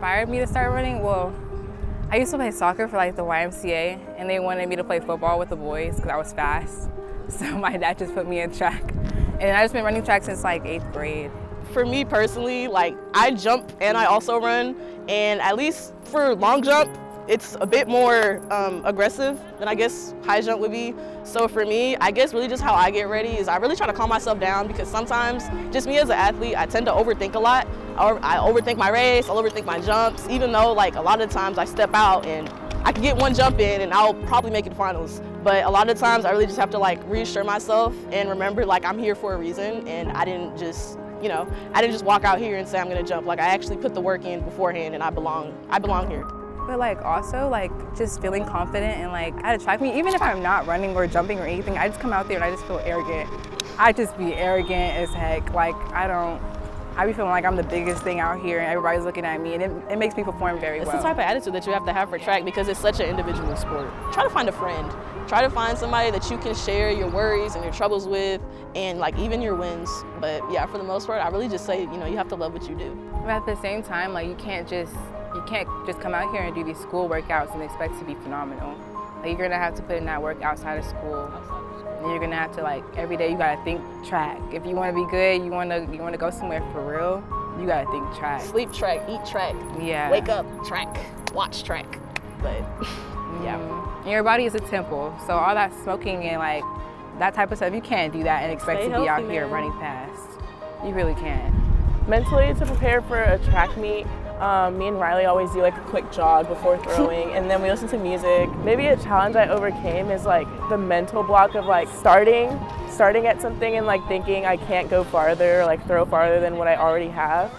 inspired me to start running? Well, I used to play soccer for like the YMCA, and they wanted me to play football with the boys because I was fast. So my dad just put me in track. And I've just been running track since like 8th grade. For me personally, like I jump and I also run, and at least for long jump, it's a bit more aggressive than I guess high jump would be. So for me, I guess really just how I get ready is I really try to calm myself down, because sometimes, just me as an athlete, I tend to overthink a lot. I overthink my race, I'll overthink my jumps, even though like a lot of times I step out and I can get one jump in and I'll probably make it to finals. But a lot of times I really just have to like reassure myself and remember like I'm here for a reason, and I didn't just walk out here and say I'm gonna jump. Like I actually put the work in beforehand, and I belong here. But like also like just feeling confident and like at a track meet, even if I'm not running or jumping or anything, I just come out there and I just feel arrogant. I just be arrogant as heck. Like I be feeling like I'm the biggest thing out here and everybody's looking at me, and it makes me perform very well. It's the type of attitude that you have to have for track, because it's such an individual sport. Try to find a friend. Try to find somebody that you can share your worries and your troubles with, and like even your wins. But yeah, for the most part, I really just say, you have to love what you do. But at the same time, like you can't just come out here and do these school workouts and expect to be phenomenal. Like you're gonna have to put in that work outside of school. And you're gonna have to like every day you gotta think track. If you wanna be good, you wanna go somewhere for real, you gotta think track. Sleep track, eat track. Yeah. Wake up, track, watch track. But yeah. And your body is a temple, so all that smoking and like that type of stuff, you can't do that and expect Stay to be healthy, out here man. running fast. You really can't. Mentally, to prepare for a track meet, me and Riley always do like a quick jog before throwing, and then we listen to music. Maybe a challenge I overcame is like the mental block of like starting at something and like thinking I can't go farther, or like throw farther than what I already have,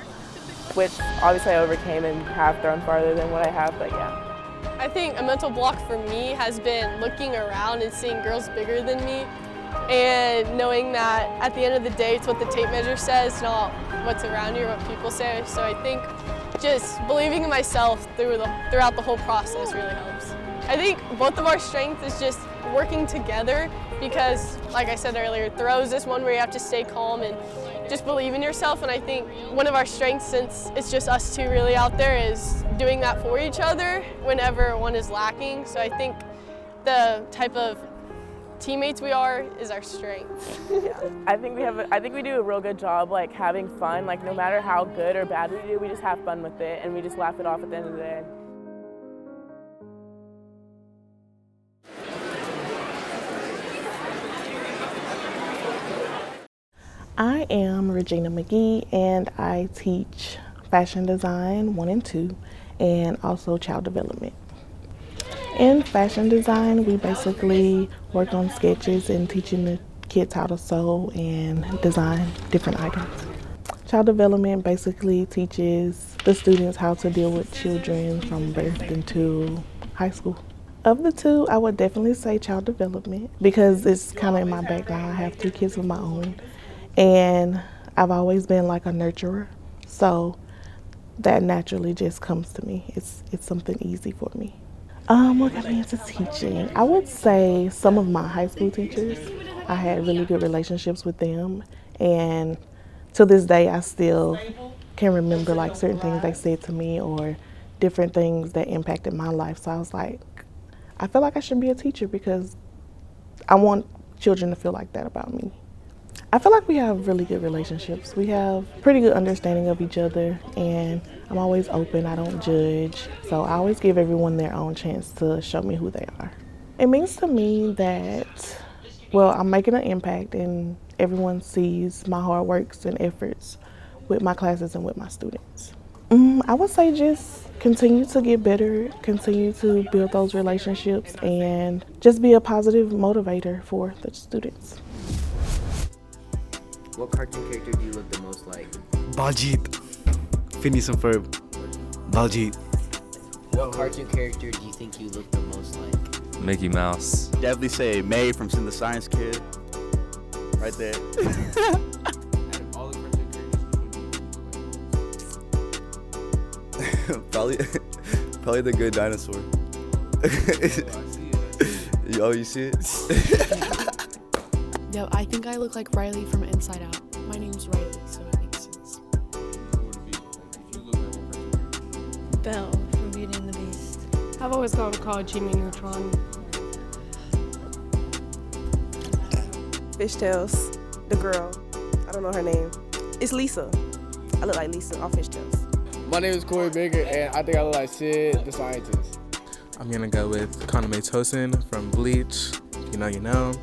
which obviously I overcame and have thrown farther than what I have, but yeah. I think a mental block for me has been looking around and seeing girls bigger than me, and knowing that at the end of the day it's what the tape measure says, not what's around you or what people say. So I think just believing in myself throughout the whole process really helps. I think both of our strengths is just working together, because like I said earlier, throws is one where you have to stay calm and just believe in yourself, and I think one of our strengths, since it's just us two really out there, is doing that for each other whenever one is lacking. So I think the type of teammates we are is our strength. Yeah. I think we do a real good job like having fun. Like no matter how good or bad we do, we just have fun with it and we just laugh it off at the end of the day. I am Regina Magee, and I teach fashion design 1 and 2 and also child development. In fashion design, we basically work on sketches and teaching the kids how to sew and design different items. Child development basically teaches the students how to deal with children from birth until high school. Of the two, I would definitely say child development, because it's kind of in my background. I have 2 kids of my own, and I've always been like a nurturer, so that naturally just comes to me. It's something easy for me. What got me into teaching? I would say some of my high school teachers. I had really good relationships with them, and to this day I still can remember like certain things they said to me or different things that impacted my life. So I was like, I feel like I should be a teacher because I want children to feel like that about me. I feel like we have really good relationships. We have pretty good understanding of each other, and I'm always open, I don't judge. So I always give everyone their own chance to show me who they are. It means to me that, well, I'm making an impact and everyone sees my hard works and efforts with my classes and with my students. I would say just continue to get better, continue to build those relationships, and just be a positive motivator for the students. What cartoon character do you look the most like? Baljeet. Phineas and Ferb. Baljeet. What cartoon character do you think you look the most like? Mickey Mouse. Definitely say May from Sin the Science Kid. Right there. Probably the good dinosaur. Oh, you see it? Yeah, I think I look like Riley from Inside Out. My name's Riley, so it makes sense. Belle from Beauty and the Beast. I've always gotten called Jimmy Neutron. Fishtails, the girl, I don't know her name. It's Lisa. I look like Lisa on Fishtails. My name is Corey Baker, and I think I look like Sid, the scientist. I'm gonna go with Conroe Tosin from Bleach. You know.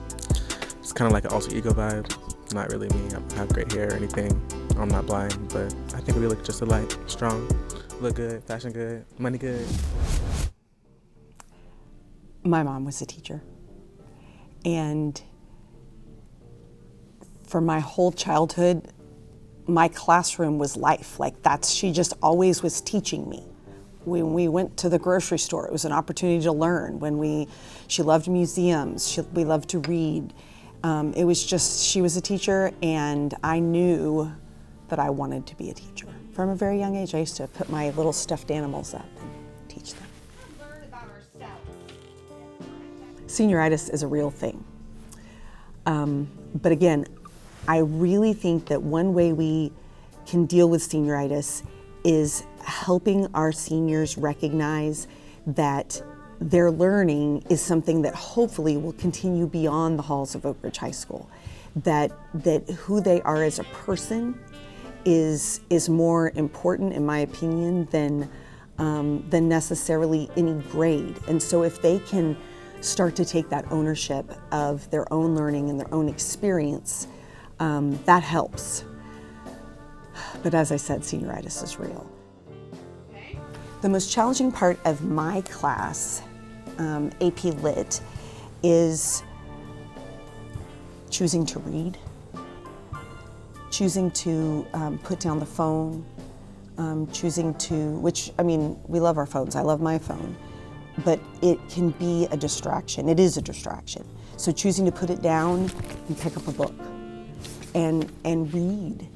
It's kind of like an alter ego vibe. Not really me. I don't have great hair or anything. I'm not blind, but I think we look just alike. Strong, look good, fashion good, money good. My mom was a teacher, and for my whole childhood, my classroom was life. She just always was teaching me. When we went to the grocery store, it was an opportunity to learn. She loved museums, we loved to read. It was just, she was a teacher, and I knew that I wanted to be a teacher. From a very young age, I used to put my little stuffed animals up and teach them. Senioritis is a real thing. But again, I really think that one way we can deal with senioritis is helping our seniors recognize that their learning is something that hopefully will continue beyond the halls of Oak Ridge High School. That who they are as a person is more important, in my opinion, than necessarily any grade. And so if they can start to take that ownership of their own learning and their own experience, that helps. But as I said, senioritis is real. The most challenging part of my class, AP Lit, is choosing to read, choosing to put down the phone, choosing to, we love our phones, I love my phone, but it can be a distraction, it is a distraction. So choosing to put it down and pick up a book and read.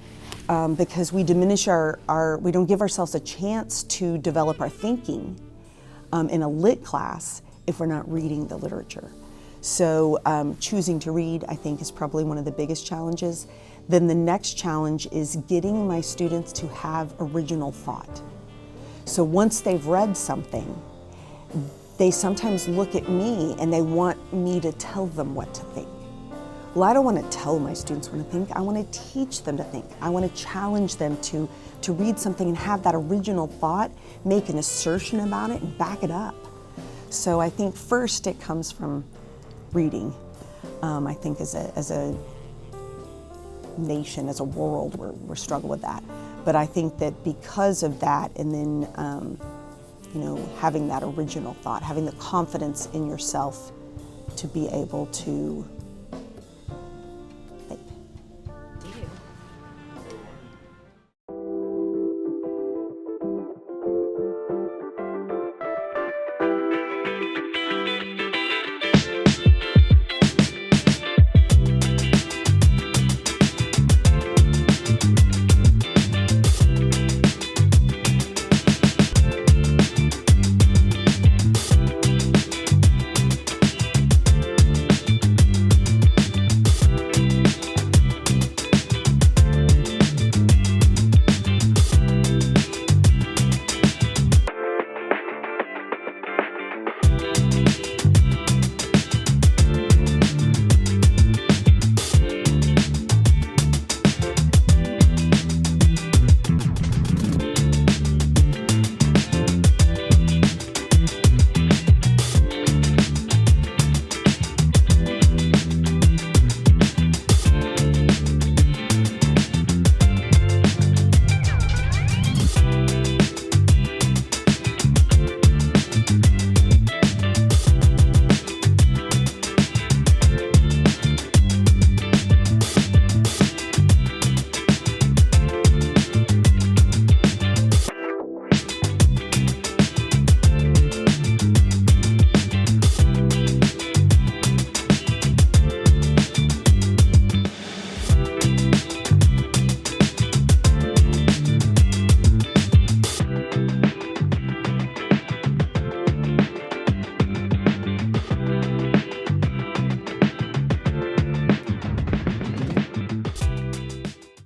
Because we diminish we don't give ourselves a chance to develop our thinking in a lit class if we're not reading the literature. So choosing to read, I think, is probably one of the biggest challenges. Then the next challenge is getting my students to have original thought. So once they've read something, they sometimes look at me and they want me to tell them what to think. Well, I don't want to tell my students what to think. I want to teach them to think. I want to challenge them to read something and have that original thought, make an assertion about it, and back it up. So I think first it comes from reading. I think as a nation, as a world, we're struggling with that. But I think that because of that, and then having that original thought, having the confidence in yourself to be able to